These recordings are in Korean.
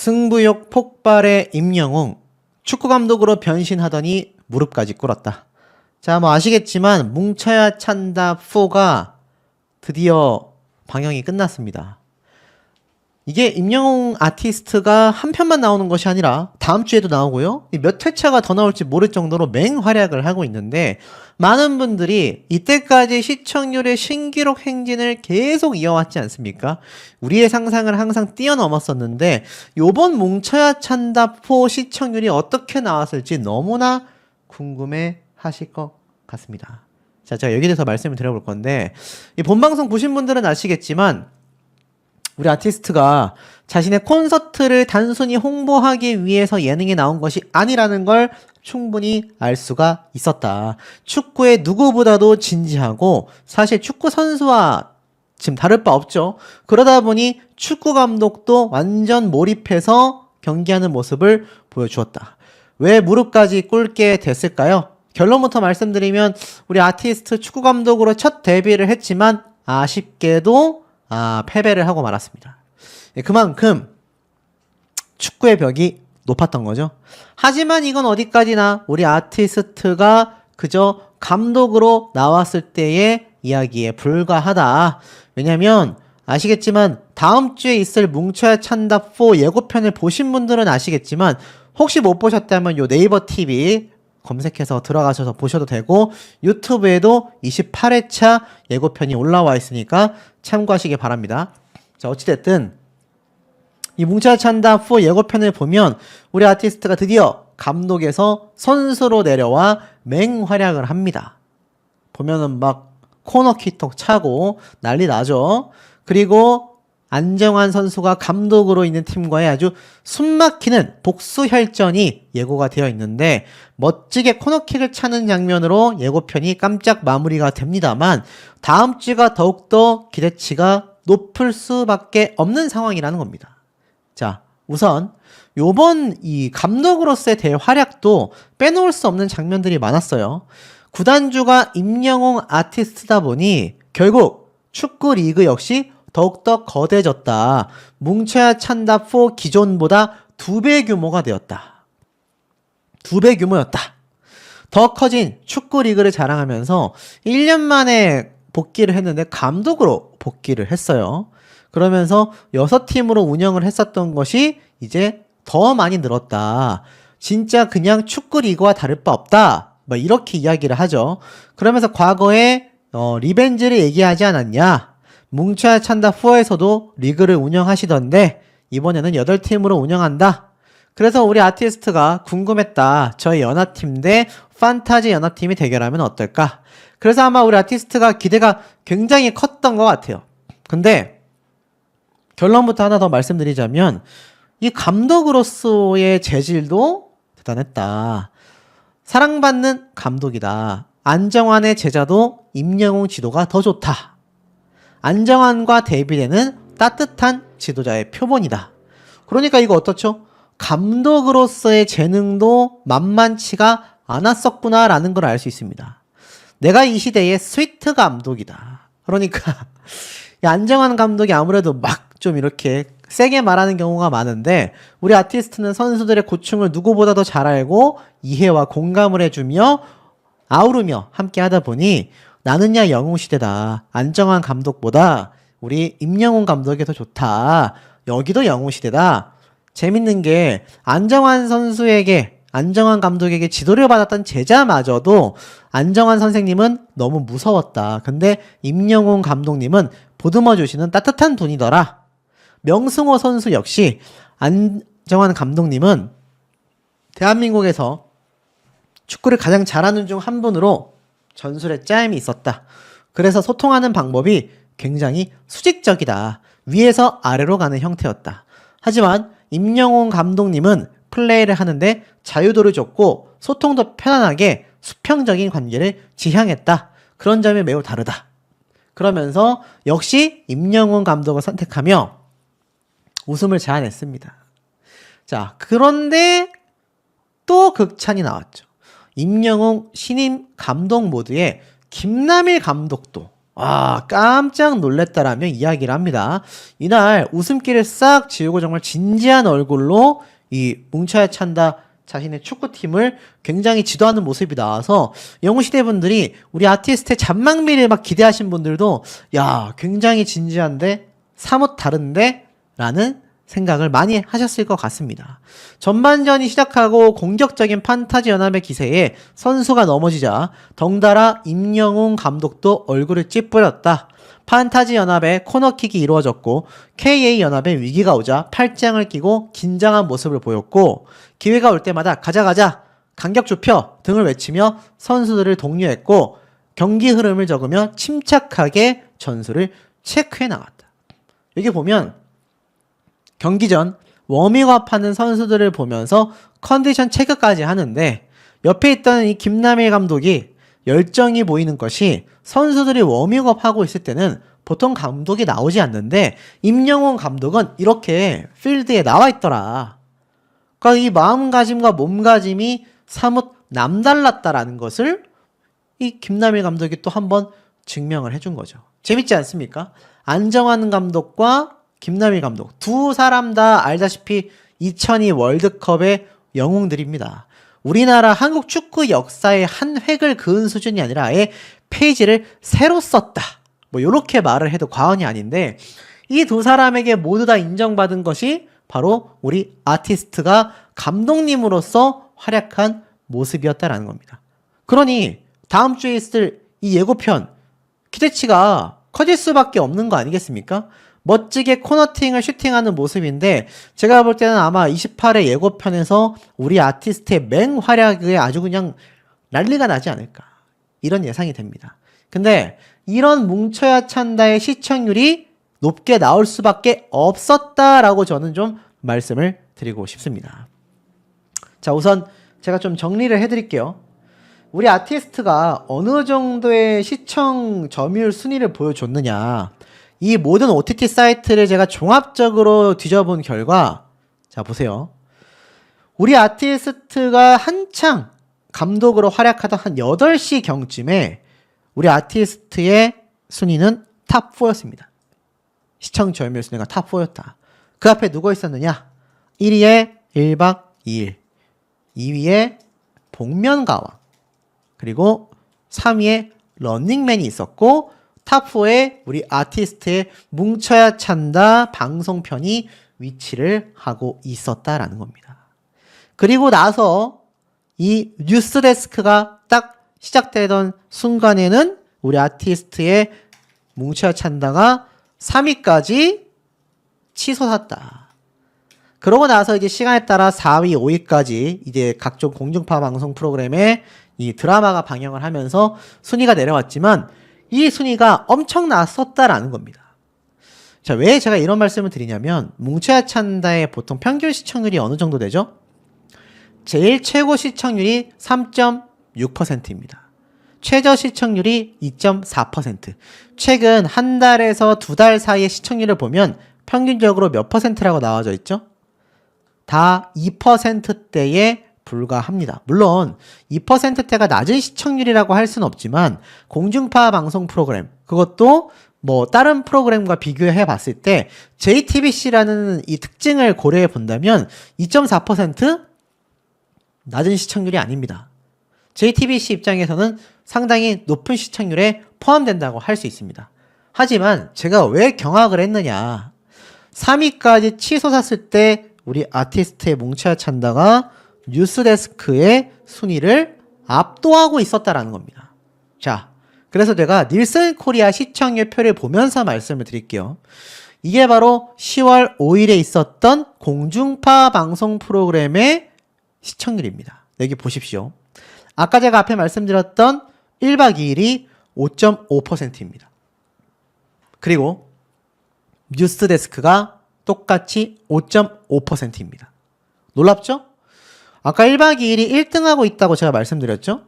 승부욕 폭발의 임영웅, 축구감독으로 변신하더니 무릎까지 꿇었다. 자, 뭐 아시겠지만 뭉쳐야 찬다 4가 드디어 방영이 끝났습니다. 이게 임영웅 아티스트가 한 편만 나오는 것이 아니라 다음 주에도 나오고요. 몇 회차가 더 나올지 모를 정도로 맹활약을 하고 있는데, 많은 분들이 이때까지 시청률의 신기록 행진을 계속 이어왔지 않습니까? 우리의 상상을 항상 뛰어넘었었는데 요번 뭉쳐야 찬다 4 시청률이 어떻게 나왔을지 너무나 궁금해 하실 것 같습니다. 자, 제가 여기에 대해서 말씀을 드려볼 건데, 이 본방송 보신 분들은 아시겠지만 우리 아티스트가 자신의 콘서트를 단순히 홍보하기 위해서 예능에 나온 것이 아니라는 걸 충분히 알 수가 있었다. 축구에 누구보다도 진지하고, 사실 축구 선수와 지금 다를 바 없죠. 그러다 보니 축구 감독도 완전 몰입해서 경기하는 모습을 보여주었다. 왜 무릎까지 꿇게 됐을까요? 결론부터 말씀드리면 우리 아티스트 축구 감독으로 첫 데뷔를 했지만 아쉽게도 패배를 하고 말았습니다. 그만큼 축구의 벽이 높았던 거죠. 하지만 이건 어디까지나 우리 아티스트가 그저 감독으로 나왔을 때의 이야기에 불과하다. 왜냐면 아시겠지만 다음 주에 있을 뭉쳐야 찬다 4 예고편을 보신 분들은 아시겠지만, 혹시 못 보셨다면 요 네이버 TV 검색해서 들어가셔서 보셔도 되고, 유튜브에도 28회차 예고편이 올라와 있으니까 참고하시기 바랍니다. 자, 어찌됐든 이 뭉쳐야 찬다 4 예고편을 보면 우리 아티스트가 드디어 감독에서 선수로 내려와 맹활약을 합니다. 보면은 막 코너킥 차고 난리 나죠. 그리고 안정환 선수가 감독으로 있는 팀과의 아주 숨막히는 복수혈전이 예고가 되어 있는데, 멋지게 코너킥을 차는 장면으로 예고편이 깜짝 마무리가 됩니다만, 다음 주가 더욱더 기대치가 높을 수밖에 없는 상황이라는 겁니다. 자, 우선 요번 이 감독으로서의 대활약도 빼놓을 수 없는 장면들이 많았어요. 구단주가 임영웅 아티스트다 보니 결국 축구 리그 역시 더욱더 거대해졌다. 뭉쳐야 찬다 4 기존보다 2배 규모가 되었다. 2배 규모였다. 더 커진 축구 리그를 자랑하면서 1년 만에 복귀를 했는데 감독으로 복귀를 했어요. 그러면서 6팀으로 운영을 했었던 것이 이제 더 많이 늘었다. 진짜 그냥 축구 리그와 다를 바 없다. 뭐 이렇게 이야기를 하죠. 그러면서 과거에 리벤지를 얘기하지 않았냐. 뭉쳐야 찬다 4에서도 리그를 운영하시던데 이번에는 8팀으로 운영한다. 그래서 우리 아티스트가 궁금했다. 저희 연합팀 대 판타지 연합팀이 대결하면 어떨까? 그래서 아마 우리 아티스트가 기대가 굉장히 컸던 것 같아요. 근데 결론부터 하나 더 말씀드리자면 이 감독으로서의 재질도 대단했다. 사랑받는 감독이다. 안정환의 제자도 임영웅 지도가 더 좋다. 안정환과 대비되는 따뜻한 지도자의 표본이다. 그러니까 이거 어떻죠? 감독으로서의 재능도 만만치가 않았었구나라는 걸 알 수 있습니다. 내가 이 시대의 스위트 감독이다. 그러니까 안정환 감독이 아무래도 막 좀 이렇게 세게 말하는 경우가 많은데, 우리 아티스트는 선수들의 고충을 누구보다 더 잘 알고 이해와 공감을 해주며 아우르며 함께 하다 보니 나는야 영웅 시대다. 안정환 감독보다 우리 임영웅 감독이 더 좋다. 여기도 영웅 시대다. 재밌는 게 안정환 감독에게 지도를 받았던 제자마저도 안정환 선생님은 너무 무서웠다. 근데 임영웅 감독님은 보듬어 주시는 따뜻한 분이더라. 명승호 선수 역시 안정환 감독님은 대한민국에서 축구를 가장 잘하는 중 한 분으로 전술의 짜임이 있었다. 그래서 소통하는 방법이 굉장히 수직적이다. 위에서 아래로 가는 형태였다. 하지만 임영웅 감독님은 플레이를 하는데 자유도를 줬고 소통도 편안하게 수평적인 관계를 지향했다. 그런 점이 매우 다르다. 그러면서 역시 임영웅 감독을 선택하며 웃음을 자아냈습니다. 자, 그런데 또 극찬이 나왔죠. 임영웅 신임 감독 모드에 김남일 감독도 깜짝 놀랐다라며 이야기를 합니다. 이날 웃음기를 싹 지우고 정말 진지한 얼굴로 이 뭉쳐야 찬다 자신의 축구팀을 굉장히 지도하는 모습이 나와서 영웅시대 분들이 우리 아티스트의 잔망미를 막 기대하신 분들도 야, 굉장히 진지한데 사뭇 다른데? 라는 생각을 많이 하셨을 것 같습니다. 전반전이 시작하고 공격적인 판타지 연합의 기세에 선수가 넘어지자 덩달아 임영웅 감독도 얼굴을 찌푸렸다. 판타지 연합의 코너킥이 이루어졌고 KA 연합의 위기가 오자 팔짱을 끼고 긴장한 모습을 보였고 기회가 올 때마다 가자 간격 좁혀 등을 외치며 선수들을 독려했고 경기 흐름을 적으며 침착하게 전술을 체크해 나갔다. 여기 보면 경기 전 워밍업하는 선수들을 보면서 컨디션 체크까지 하는데 옆에 있던 이 김남일 감독이 열정이 보이는 것이 선수들이 워밍업하고 있을 때는 보통 감독이 나오지 않는데 임영웅 감독은 이렇게 필드에 나와 있더라. 그러니까 이 마음가짐과 몸가짐이 사뭇 남달랐다라는 것을 이 김남일 감독이 또 한번 증명을 해준 거죠. 재밌지 않습니까? 안정환 감독과 김남일 감독 두 사람 다 알다시피 2002 월드컵의 영웅들입니다. 우리나라 한국 축구 역사의 한 획을 그은 수준이 아니라 아예 페이지를 새로 썼다. 뭐 이렇게 말을 해도 과언이 아닌데 이 두 사람에게 모두 다 인정받은 것이 바로 우리 아티스트가 감독님으로서 활약한 모습이었다라는 겁니다. 그러니 다음 주에 있을 이 예고편 기대치가 커질 수밖에 없는 거 아니겠습니까? 멋지게 코너팅을 슈팅하는 모습인데 제가 볼 때는 아마 28회 예고편에서 우리 아티스트의 맹활약에 아주 그냥 난리가 나지 않을까 이런 예상이 됩니다. 근데 이런 뭉쳐야 찬다의 시청률이 높게 나올 수밖에 없었다라고 저는 좀 말씀을 드리고 싶습니다. 자, 우선 제가 좀 정리를 해드릴게요. 우리 아티스트가 어느 정도의 시청 점유율 순위를 보여줬느냐, 이 모든 OTT 사이트를 제가 종합적으로 뒤져본 결과, 자 보세요. 우리 아티스트가 한창 감독으로 활약하던 한 8시 경쯤에 우리 아티스트의 순위는 탑4였습니다. 시청 점유율 순위가 탑4였다. 그 앞에 누가 있었느냐? 1위에 1박 2일, 2위에 복면가왕, 그리고 3위에 런닝맨이 있었고 탑4에 우리 아티스트의 뭉쳐야 찬다 방송편이 위치를 하고 있었다라는 겁니다. 그리고 나서 이 뉴스데스크가 딱 시작되던 순간에는 우리 아티스트의 뭉쳐야 찬다가 3위까지 치솟았다. 그러고 나서 이제 시간에 따라 4위, 5위까지 이제 각종 공중파 방송 프로그램에 이 드라마가 방영을 하면서 순위가 내려왔지만 이 순위가 엄청났었다라는 겁니다. 자, 왜 제가 이런 말씀을 드리냐면 뭉쳐야 찬다의 보통 평균 시청률이 어느 정도 되죠? 제일 최고 시청률이 3.6%입니다. 최저 시청률이 2.4%. 최근 한 달에서 두 달 사이의 시청률을 보면 평균적으로 몇 퍼센트라고 나와져 있죠? 다 2%대에 불과합니다. 물론 2%대가 낮은 시청률이라고 할 수는 없지만 공중파 방송 프로그램, 그것도 뭐 다른 프로그램과 비교해 봤을 때 JTBC라는 이 특징을 고려해 본다면 2.4% 낮은 시청률이 아닙니다. JTBC 입장에서는 상당히 높은 시청률에 포함된다고 할 수 있습니다. 하지만 제가 왜 경악을 했느냐, 3위까지 치솟았을 때 우리 아티스트의 뭉쳐야 찬다가 뉴스데스크의 순위를 압도하고 있었다라는 겁니다. 자, 그래서 제가 닐슨 코리아 시청률 표를 보면서 말씀을 드릴게요. 이게 바로 10월 5일에 있었던 공중파 방송 프로그램의 시청률입니다. 여기 보십시오. 아까 제가 앞에 말씀드렸던 1박 2일이 5.5%입니다. 그리고 뉴스데스크가 똑같이 5.5%입니다. 놀랍죠? 아까 1박 2일이 1등하고 있다고 제가 말씀드렸죠?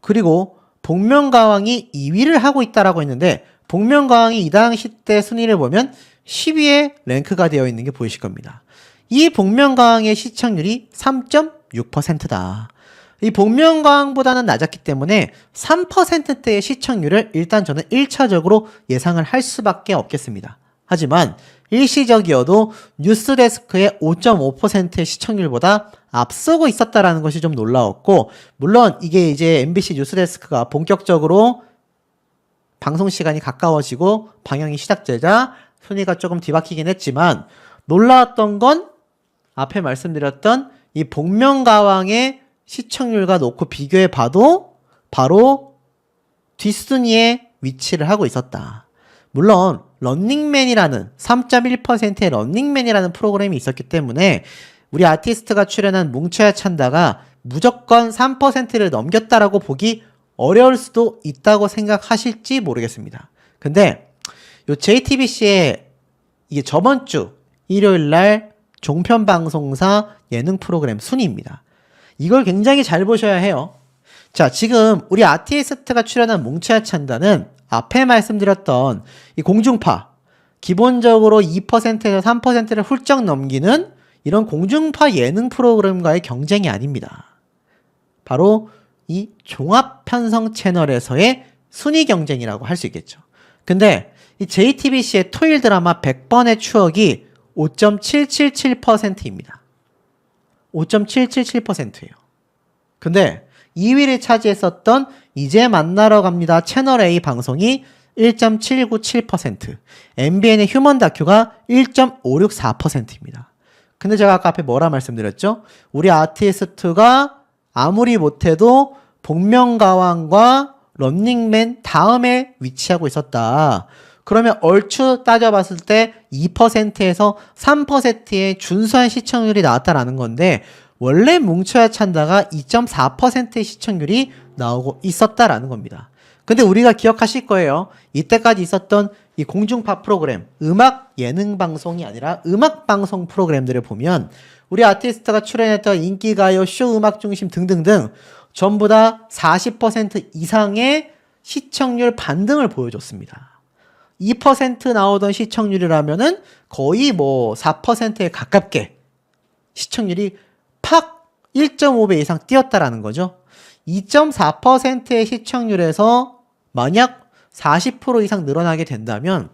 그리고 복면가왕이 2위를 하고 있다라고 했는데 복면가왕이 이 당시 때 순위를 보면 10위에 랭크가 되어 있는 게 보이실 겁니다. 이 복면가왕의 시청률이 3.6%다. 이 복면가왕보다는 낮았기 때문에 3%대의 시청률을 일단 저는 1차적으로 예상을 할 수밖에 없겠습니다. 하지만 일시적이어도 뉴스데스크의 5.5%의 시청률보다 앞서고 있었다라는 것이 좀 놀라웠고, 물론 이게 이제 MBC 뉴스데스크가 본격적으로 방송 시간이 가까워지고 방영이 시작되자 순위가 조금 뒤바뀌긴 했지만, 놀라웠던 건 앞에 말씀드렸던 이 복면가왕의 시청률과 놓고 비교해 봐도 바로 뒷순위에 위치를 하고 있었다. 물론 런닝맨이라는 3.1%의 런닝맨이라는 프로그램이 있었기 때문에 우리 아티스트가 출연한 뭉쳐야 찬다가 무조건 3%를 넘겼다라고 보기 어려울 수도 있다고 생각하실지 모르겠습니다. 근데 요 JTBC의 이게 저번 주 일요일 날 종편 방송사 예능 프로그램 순위입니다. 이걸 굉장히 잘 보셔야 해요. 자, 지금 우리 아티스트가 출연한 뭉쳐야 찬다는 앞에 말씀드렸던 이 공중파, 기본적으로 2%에서 3%를 훌쩍 넘기는 이런 공중파 예능 프로그램과의 경쟁이 아닙니다. 바로 이 종합편성 채널에서의 순위 경쟁이라고 할 수 있겠죠. 근데 이 JTBC의 토요일 드라마 100번의 추억이 5.777%입니다. 5.777%예요. 근데 2위를 차지했었던 이제 만나러 갑니다 채널A 방송이 1.797%, MBN의 휴먼 다큐가 1.564%입니다. 근데 제가 아까 앞에 뭐라 말씀드렸죠? 우리 아티스트가 아무리 못해도 복면가왕과 런닝맨 다음에 위치하고 있었다. 그러면 얼추 따져봤을 때 2%에서 3%의 준수한 시청률이 나왔다라는 건데, 원래 뭉쳐야 찬다가 2.4%의 시청률이 나오고 있었다라는 겁니다. 근데 우리가 기억하실 거예요. 이때까지 있었던 이 공중파 프로그램, 음악 예능 방송이 아니라 음악 방송 프로그램들을 보면 우리 아티스트가 출연했던 인기가요, 쇼 음악 중심 등등등 전부 다 40% 이상의 시청률 반등을 보여줬습니다. 2% 나오던 시청률이라면은 거의 뭐 4%에 가깝게 시청률이 팍 1.5배 이상 뛰었다라는 거죠. 2.4%의 시청률에서 만약 40% 이상 늘어나게 된다면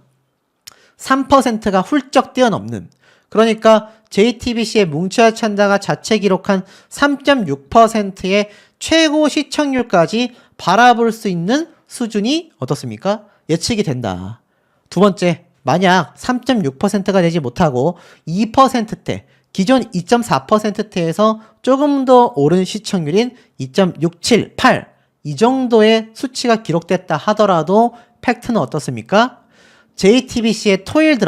3%가 훌쩍 뛰어넘는, 그러니까 JTBC의 뭉쳐야 찬다가 자체 기록한 3.6%의 최고 시청률까지 바라볼 수 있는 수준이 어떻습니까? 예측이 된다. 두 번째, 만약 3.6%가 되지 못하고 2%대, 기존 2.4%대에서 조금 더 오른 시청률인 2.678, 이 정도의 수치가 기록됐다 하더라도 팩트는 어떻습니까? JTBC의 토요일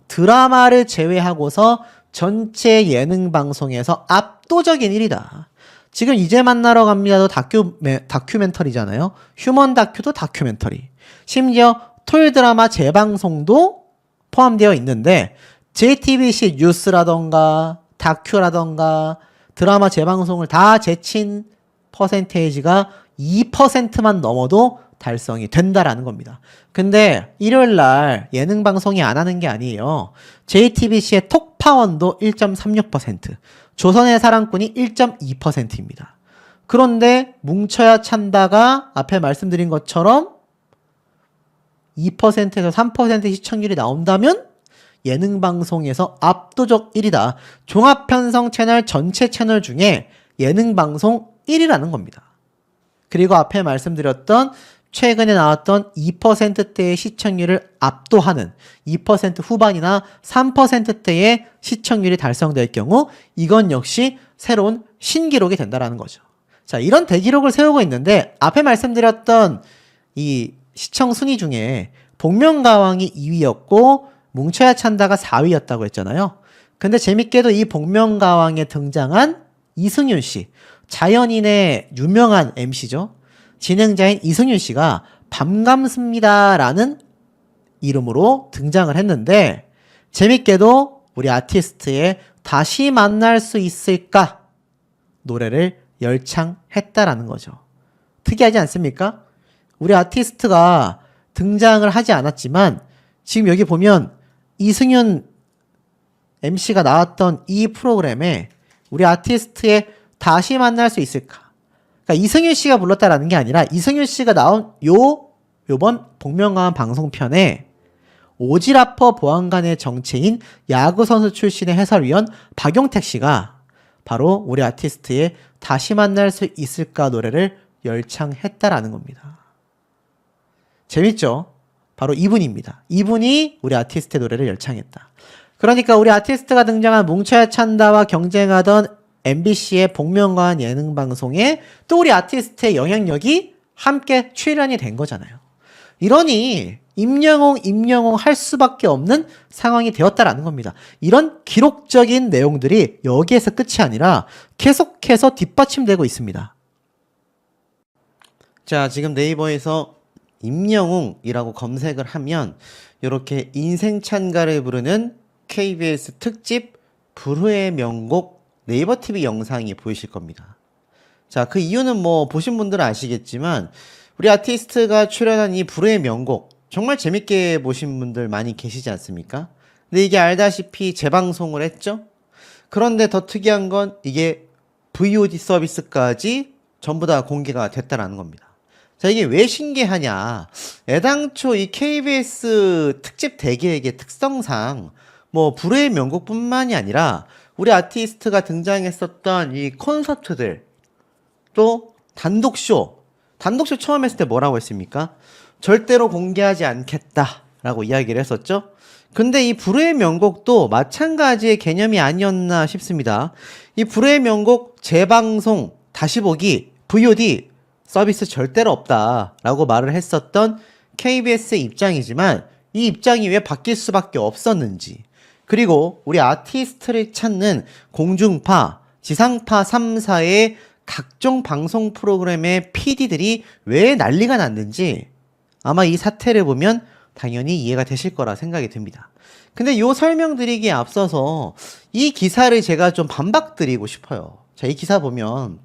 드라마를 제외하고서 전체 예능 방송에서 압도적인 1위다. 지금 이제 만나러 갑니다도 다큐멘터리잖아요. 휴먼 다큐도 다큐멘터리. 심지어 토요일 드라마 재방송도 포함되어 있는데 JTBC 뉴스라던가 다큐라던가 드라마 재방송을 다 제친 퍼센테이지가 2%만 넘어도 달성이 된다라는 겁니다. 근데 일요일 날 예능 방송이 안 하는 게 아니에요. JTBC의 톡파원도 1.36%, 조선의 사랑꾼이 1.2%입니다. 그런데 뭉쳐야 찬다가 앞에 말씀드린 것처럼 2%에서 3% 시청률이 나온다면 예능 방송에서 압도적 1위다. 종합편성 채널 전체 채널 중에 예능 방송 1위라는 겁니다. 그리고 앞에 말씀드렸던 최근에 나왔던 2%대의 시청률을 압도하는 2% 후반이나 3%대의 시청률이 달성될 경우 이건 역시 새로운 신기록이 된다라는 거죠. 자, 이런 대기록을 세우고 있는데 앞에 말씀드렸던 이 시청 순위 중에 복면가왕이 2위였고 뭉쳐야 찬다가 4위였다고 했잖아요. 근데 재밌게도 이 복면가왕에 등장한 이승윤 씨, 자연인의 유명한 MC죠. 진행자인 이승윤 씨가 반갑습니다라는 이름으로 등장을 했는데, 재밌게도 우리 아티스트의 다시 만날 수 있을까 노래를 열창했다라는 거죠. 특이하지 않습니까? 우리 아티스트가 등장을 하지 않았지만 지금 여기 보면 이승윤 MC가 나왔던 이 프로그램에 우리 아티스트의 다시 만날 수 있을까, 그러니까 이승윤 씨가 불렀다라는 게 아니라 이승윤 씨가 나온 요번 복면가왕 방송편에 오지라퍼 보안관의 정체인 야구선수 출신의 해설위원 박용택 씨가 바로 우리 아티스트의 다시 만날 수 있을까 노래를 열창했다라는 겁니다. 재밌죠? 바로 이분입니다. 이분이 우리 아티스트의 노래를 열창했다. 그러니까 우리 아티스트가 등장한 뭉쳐야 찬다와 경쟁하던 MBC의 복면가왕 예능방송에 또 우리 아티스트의 영향력이 함께 출연이 된 거잖아요. 이러니 임영웅 할 수밖에 없는 상황이 되었다라는 겁니다. 이런 기록적인 내용들이 여기에서 끝이 아니라 계속해서 뒷받침되고 있습니다. 자, 지금 네이버에서 임영웅이라고 검색을 하면 이렇게 인생찬가를 부르는 KBS 특집 불후의 명곡 네이버 TV 영상이 보이실 겁니다. 자, 그 이유는 뭐 보신 분들은 아시겠지만 우리 아티스트가 출연한 이 불후의 명곡 정말 재밌게 보신 분들 많이 계시지 않습니까? 근데 이게 알다시피 재방송을 했죠? 그런데 더 특이한 건 이게 VOD 서비스까지 전부 다 공개가 됐다라는 겁니다. 자, 이게 왜 신기하냐? 애당초 이 KBS 특집 대기획의 특성상 뭐 불후의 명곡뿐만이 아니라 우리 아티스트가 등장했었던 이 콘서트들 또 단독쇼 처음 했을 때 뭐라고 했습니까? 절대로 공개하지 않겠다라고 이야기를 했었죠. 근데 이 불후의 명곡도 마찬가지의 개념이 아니었나 싶습니다. 이 불후의 명곡 재방송 다시 보기 VOD 서비스 절대로 없다라고 말을 했었던 KBS의 입장이지만 이 입장이 왜 바뀔 수밖에 없었는지, 그리고 우리 아티스트를 찾는 공중파, 지상파 3사의 각종 방송 프로그램의 PD들이 왜 난리가 났는지 아마 이 사태를 보면 당연히 이해가 되실 거라 생각이 듭니다. 근데 요 설명드리기에 앞서서 이 기사를 제가 좀 반박드리고 싶어요. 자, 이 기사 보면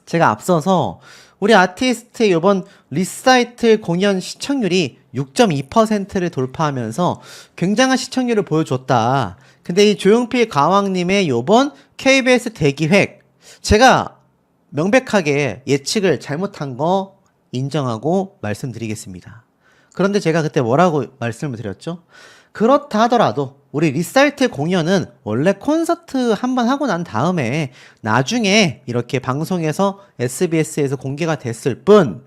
제가 앞서서 우리 아티스트의 이번 리사이틀 공연 시청률이 6.2%를 돌파하면서 굉장한 시청률을 보여줬다. 근데 이 조용필 가왕님의 이번 KBS 대기획, 제가 명백하게 예측을 잘못한 거 인정하고 말씀드리겠습니다. 그런데 제가 그때 뭐라고 말씀을 드렸죠? 그렇다 하더라도 우리 리사이틀 공연은 원래 콘서트 한번 하고 난 다음에 나중에 이렇게 방송에서 SBS에서 공개가 됐을 뿐,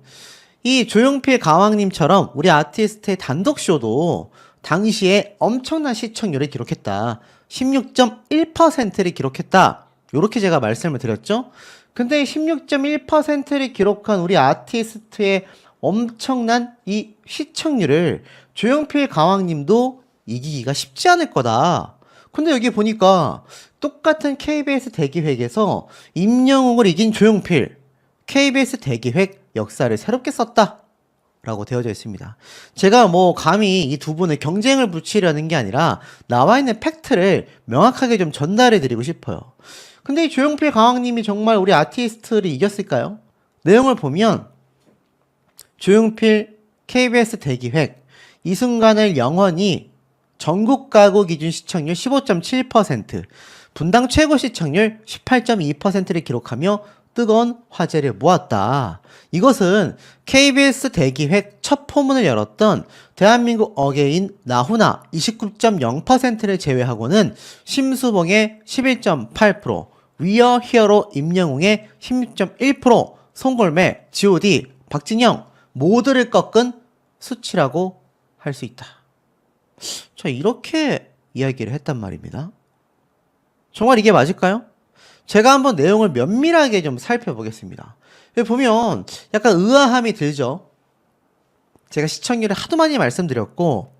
이 조용필 가왕님처럼 우리 아티스트의 단독쇼도 당시에 엄청난 시청률을 기록했다. 16.1%를 기록했다. 요렇게 제가 말씀을 드렸죠. 근데 16.1%를 기록한 우리 아티스트의 엄청난 이 시청률을 조용필 가왕님도 이기기가 쉽지 않을 거다. 근데 여기 보니까 똑같은 KBS 대기획에서 임영웅을 이긴 조용필, KBS 대기획 역사를 새롭게 썼다 라고 되어져 있습니다. 제가 뭐 감히 이 두 분의 경쟁을 붙이려는 게 아니라 나와 있는 팩트를 명확하게 좀 전달해 드리고 싶어요. 근데 이 조용필 가왕님이 정말 우리 아티스트를 이겼을까요? 내용을 보면 조용필 KBS 대기획 이 순간을 영원히 전국 가구 기준 시청률 15.7%, 분당 최고 시청률 18.2%를 기록하며 뜨거운 화제를 모았다. 이것은 KBS 대기획 첫 포문을 열었던 대한민국 어게인 나훈아 29.0%를 제외하고는 심수봉의 11.8%, 위어 히어로 임영웅의 16.1%, 송골매, G.O.D, 박진영 모두를 꺾은 수치라고 할 수 있다. 자, 이렇게 이야기를 했단 말입니다. 정말 이게 맞을까요? 제가 한번 내용을 면밀하게 좀 살펴보겠습니다. 여기 보면 약간 의아함이 들죠. 제가 시청률을 하도 많이 말씀드렸고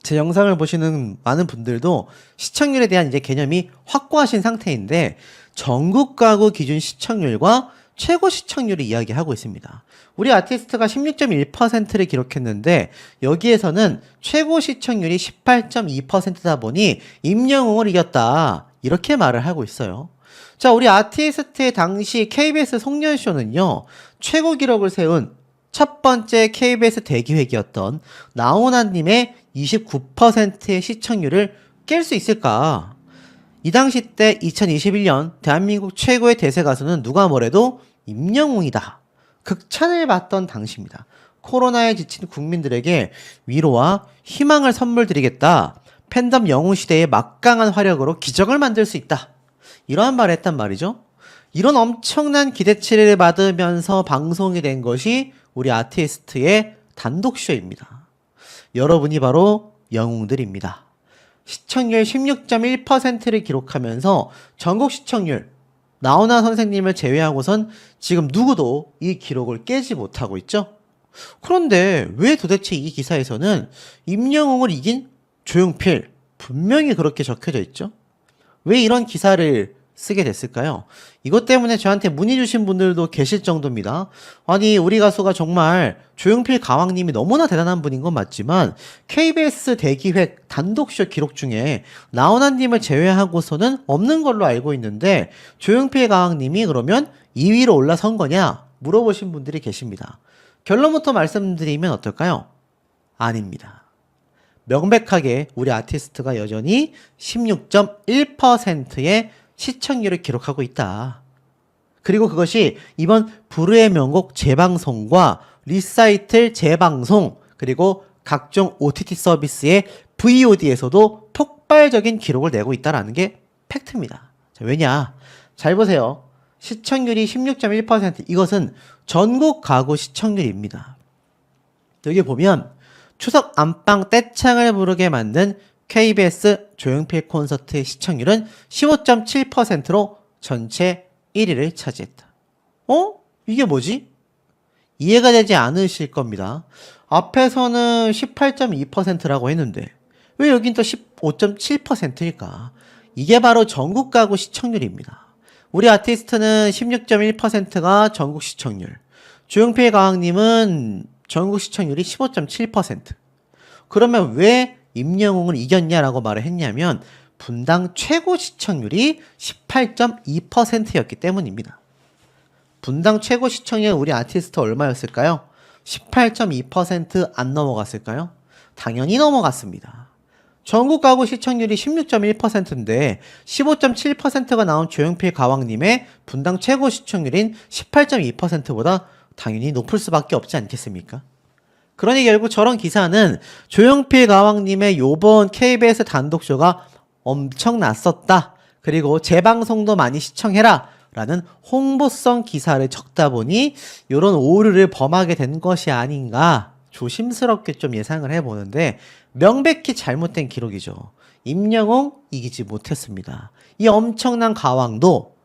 제 영상을 보시는 많은 분들도 시청률에 대한 이제 개념이 확고하신 상태인데 전국 가구 기준 시청률과 최고 시청률을 이야기하고 있습니다. 우리 아티스트가 16.1%를 기록했는데 여기에서는 최고 시청률이 18.2%다 보니 임영웅을 이겼다. 이렇게 말을 하고 있어요. 자, 우리 아티스트의 당시 KBS 송년쇼는요, 최고 기록을 세운 첫 번째 KBS 대기획이었던 나훈아님의 29%의 시청률을 깰 수 있을까? 이 당시 때 2021년 대한민국 최고의 대세 가수는 누가 뭐래도 임영웅이다. 극찬을 받던 당시입니다. 코로나에 지친 국민들에게 위로와 희망을 선물 드리겠다. 팬덤 영웅 시대의 막강한 화력으로 기적을 만들 수 있다. 이러한 말을 했단 말이죠. 이런 엄청난 기대치를 받으면서 방송이 된 것이 우리 아티스트의 단독쇼입니다. 여러분이 바로 영웅들입니다. 시청률 16.1%를 기록하면서 전국 시청률 나훈아 선생님을 제외하고선 지금 누구도 이 기록을 깨지 못하고 있죠. 그런데 왜 도대체 이 기사에서는 임영웅을 이긴 조용필 분명히 그렇게 적혀져 있죠? 왜 이런 기사를 쓰게 됐을까요? 이것 때문에 저한테 문의 주신 분들도 계실 정도입니다. 아니 우리 가수가 정말 조용필 가왕님이 너무나 대단한 분인 건 맞지만 KBS 대기획 단독쇼 기록 중에 나훈아님을 제외하고서는 없는 걸로 알고 있는데 조용필 가왕님이 그러면 2위로 올라선 거냐 물어보신 분들이 계십니다. 결론부터 말씀드리면 어떨까요? 아닙니다. 명백하게 우리 아티스트가 여전히 16.1%의 시청률을 기록하고 있다. 그리고 그것이 이번 불후의 명곡 재방송과 리사이틀 재방송 그리고 각종 OTT 서비스의 VOD에서도 폭발적인 기록을 내고 있다는 게 팩트입니다. 자, 왜냐? 잘 보세요. 시청률이 16.1% 이것은 전국 가구 시청률입니다. 여기 보면 추석 안방 떼창을 부르게 만든 KBS 조용필 콘서트의 시청률은 15.7%로 전체 1위를 차지했다. 이게 뭐지? 이해가 되지 않으실 겁니다. 앞에서는 18.2%라고 했는데 왜 여긴 또 15.7%일까? 이게 바로 전국 가구 시청률입니다. 우리 아티스트는 16.1%가 전국 시청률, 조용필 가왕님은 전국 시청률이 15.7%. 그러면 왜 임영웅을 이겼냐라고 말을 했냐면 분당 최고 시청률이 18.2%였기 때문입니다. 분당 최고 시청률 우리 아티스트 얼마였을까요? 18.2% 안 넘어갔을까요? 당연히 넘어갔습니다. 전국 가구 시청률이 16.1%인데 15.7%가 나온 조용필 가왕님의 분당 최고 시청률인 18.2%보다 당연히 높을 수밖에 없지 않겠습니까? 그러니 결국 저런 기사는 조용필 가왕님의 요번 KBS 단독쇼가 엄청났었다. 그리고 재방송도 많이 시청해라. 라는 홍보성 기사를 적다 보니 이런 오류를 범하게 된 것이 아닌가 조심스럽게 좀 예상을 해보는데 명백히 잘못된 기록이죠. 임영웅 이기지 못했습니다. 이 엄청난 가왕도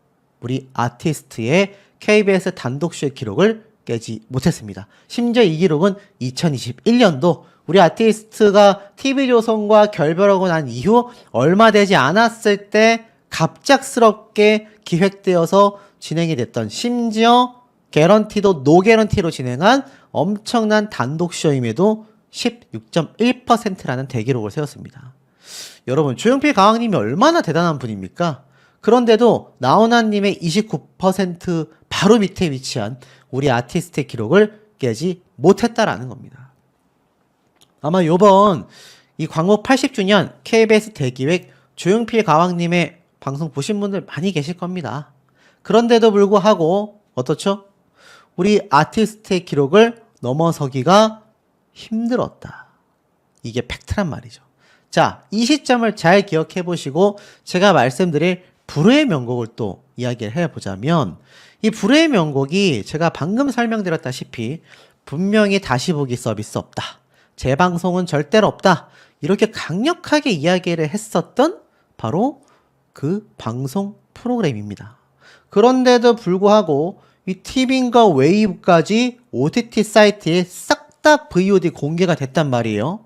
우리 아티스트의 KBS 단독쇼의 기록을 깨지 못했습니다. 심지어 이 기록은 2021년도 우리 아티스트가 TV조선과 결별하고 난 이후 얼마 되지 않았을 때 갑작스럽게 기획되어서 진행이 됐던 심지어 개런티도 노개런티로 진행한 엄청난 단독쇼임에도 16.1%라는 대기록을 세웠습니다. 여러분 조용필 가왕님이 얼마나 대단한 분입니까? 그런데도 나훈아님의 29% 바로 밑에 위치한 우리 아티스트의 기록을 깨지 못했다라는 겁니다. 아마 요번 이 광복 80주년 KBS 대기획 조용필 가왕님의 방송 보신 분들 많이 계실 겁니다. 그런데도 불구하고 어떻죠? 우리 아티스트의 기록을 넘어서기가 힘들었다. 이게 팩트란 말이죠. 자, 이 시점을 잘 기억해 보시고 제가 말씀드릴 불후의 명곡을 또 이야기를 해보자면 이 불후의 명곡이 제가 방금 설명드렸다시피 분명히 다시 보기 서비스 없다. 재방송은 절대로 없다. 이렇게 강력하게 이야기를 했었던 바로 그 방송 프로그램입니다. 그런데도 불구하고 이 티빙과 웨이브까지 OTT 사이트에 싹 다 VOD 공개가 됐단 말이에요.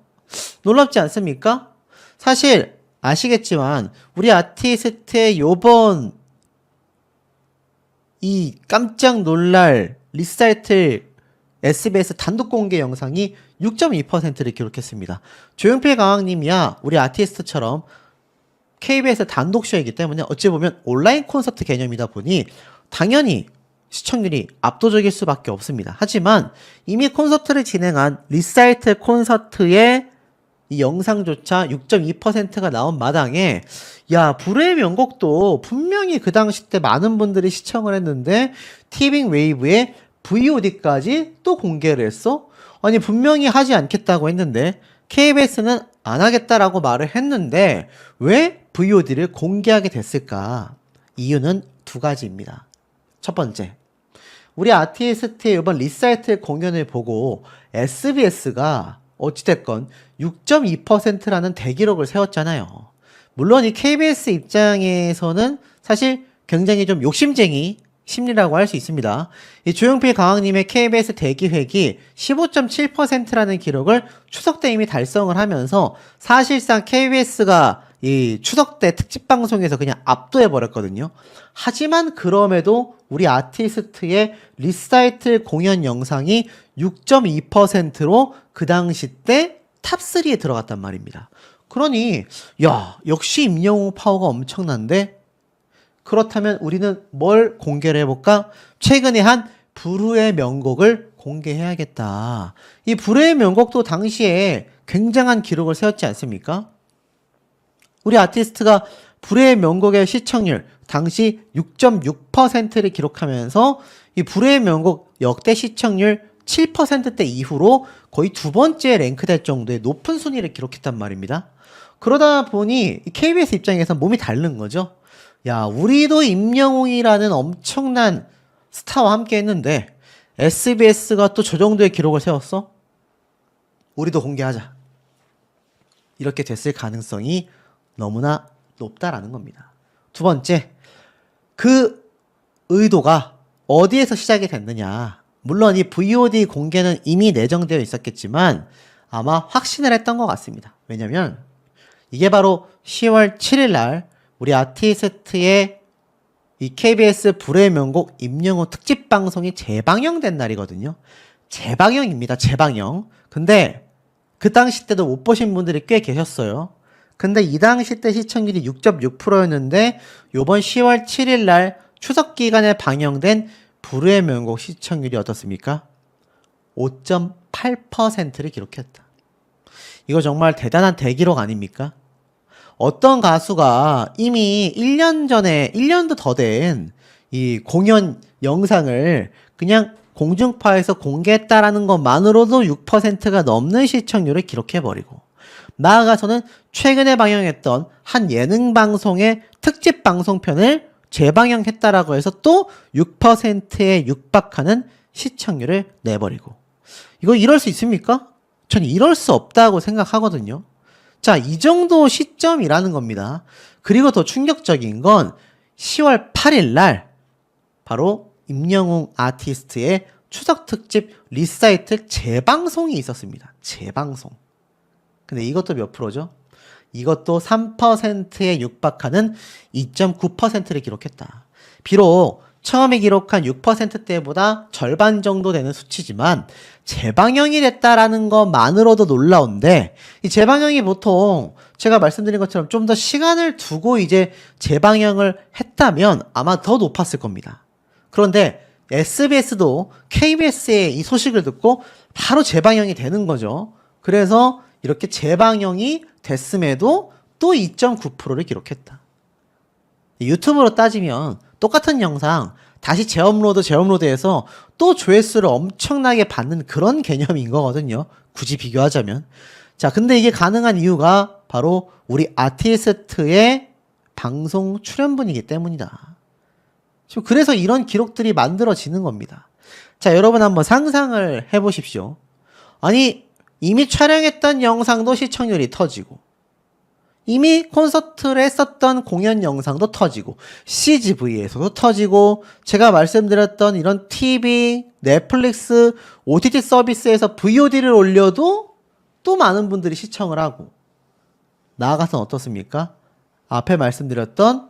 놀랍지 않습니까? 사실 아시겠지만 우리 아티스트의 요번 이 깜짝 놀랄 리사이틀 SBS 단독 공개 영상이 6.2%를 기록했습니다. 조용필 가왕님이야 우리 아티스트처럼 KBS 단독쇼이기 때문에 어찌 보면 온라인 콘서트 개념이다 보니 당연히 시청률이 압도적일 수밖에 없습니다. 하지만 이미 콘서트를 진행한 리사이틀 콘서트의 이 영상조차 6.2%가 나온 마당에 야, 불후의 명곡도 분명히 그 당시 때 많은 분들이 시청을 했는데 티빙 웨이브에 VOD까지 또 공개를 했어? 아니 분명히 하지 않겠다고 했는데 KBS는 안 하겠다라고 말을 했는데 왜 VOD를 공개하게 됐을까? 이유는 두 가지입니다. 첫 번째, 우리 아티스트의 이번 리사이틀 공연을 보고 SBS가 어찌됐건 6.2%라는 대기록을 세웠잖아요. 물론 이 KBS 입장에서는 사실 굉장히 좀 욕심쟁이 심리라고 할 수 있습니다. 이 조용필 강왕님의 KBS 대기획이 15.7%라는 기록을 추석 때 이미 달성을 하면서 사실상 KBS가 이 추석 때 특집 방송에서 그냥 압도해 버렸거든요. 하지만 그럼에도 우리 아티스트의 리사이틀 공연 영상이 6.2%로 그 당시 때 탑3에 들어갔단 말입니다. 그러니 야, 역시 임영웅 파워가 엄청난데 그렇다면 우리는 뭘 공개를 해볼까? 최근에 한 불후의 명곡을 공개해야겠다. 이 불후의 명곡도 당시에 굉장한 기록을 세웠지 않습니까? 우리 아티스트가 불후의 명곡의 시청률 당시 6.6%를 기록하면서 이 불후의 명곡 역대 시청률 7%대 이후로 거의 두 번째 랭크될 정도의 높은 순위를 기록했단 말입니다. 그러다 보니 KBS 입장에서 몸이 다른 거죠. 야, 우리도 임영웅이라는 엄청난 스타와 함께 했는데 SBS가 또 저 정도의 기록을 세웠어? 우리도 공개하자. 이렇게 됐을 가능성이 너무나 높다라는 겁니다. 두 번째, 그 의도가 어디에서 시작이 됐느냐. 물론 이 VOD 공개는 이미 내정되어 있었겠지만 아마 확신을 했던 것 같습니다. 왜냐면 이게 바로 10월 7일 날 우리 아티스트의 이 KBS 불후의 명곡 임영웅 특집 방송이 재방영된 날이거든요. 재방영입니다. 재방영. 근데 그 당시 때도 못 보신 분들이 꽤 계셨어요. 근데 이 당시 때 시청률이 6.6%였는데 요번 10월 7일 날 추석 기간에 방영된 불후의 명곡 시청률이 어떻습니까? 5.8%를 기록했다. 이거 정말 대단한 대기록 아닙니까? 어떤 가수가 이미 1년 전에 1년도 더 된 이 공연 영상을 그냥 공중파에서 공개했다라는 것만으로도 6%가 넘는 시청률을 기록해버리고 나아가서는 최근에 방영했던 한 예능 방송의 특집 방송편을 재방영했다라고 해서 또 6%에 육박하는 시청률을 내버리고 이거 이럴 수 있습니까? 전 이럴 수 없다고 생각하거든요. 자, 이 정도 시점이라는 겁니다. 그리고 더 충격적인 건 10월 8일 날 바로 임영웅 아티스트의 추석 특집 리사이틀 재방송이 있었습니다. 재방송. 근데 이것도 몇 프로죠? 이것도 3%에 육박하는 2.9%를 기록했다. 비록 처음에 기록한 6%대보다 절반 정도 되는 수치지만 재방영이 됐다라는 것만으로도 놀라운데 이 재방영이 보통 제가 말씀드린 것처럼 좀 더 시간을 두고 이제 재방영을 했다면 아마 더 높았을 겁니다. 그런데 SBS도 KBS의 이 소식을 듣고 바로 재방영이 되는 거죠. 그래서 이렇게 재방영이 됐음에도 또 2.9%를 기록했다. 유튜브로 따지면 똑같은 영상 다시 재업로드해서 또 조회수를 엄청나게 받는 그런 개념인 거거든요. 굳이 비교하자면. 자, 근데 이게 가능한 이유가 바로 우리 아티스트의 방송 출연분이기 때문이다. 지금 그래서 이런 기록들이 만들어지는 겁니다. 자, 여러분 한번 상상을 해보십시오. 아니, 이미 촬영했던 영상도 시청률이 터지고 이미 콘서트를 했었던 공연 영상도 터지고 CGV에서도 터지고 제가 말씀드렸던 이런 TV, 넷플릭스, OTT 서비스에서 VOD를 올려도 또 많은 분들이 시청을 하고 나아가서는 어떻습니까? 앞에 말씀드렸던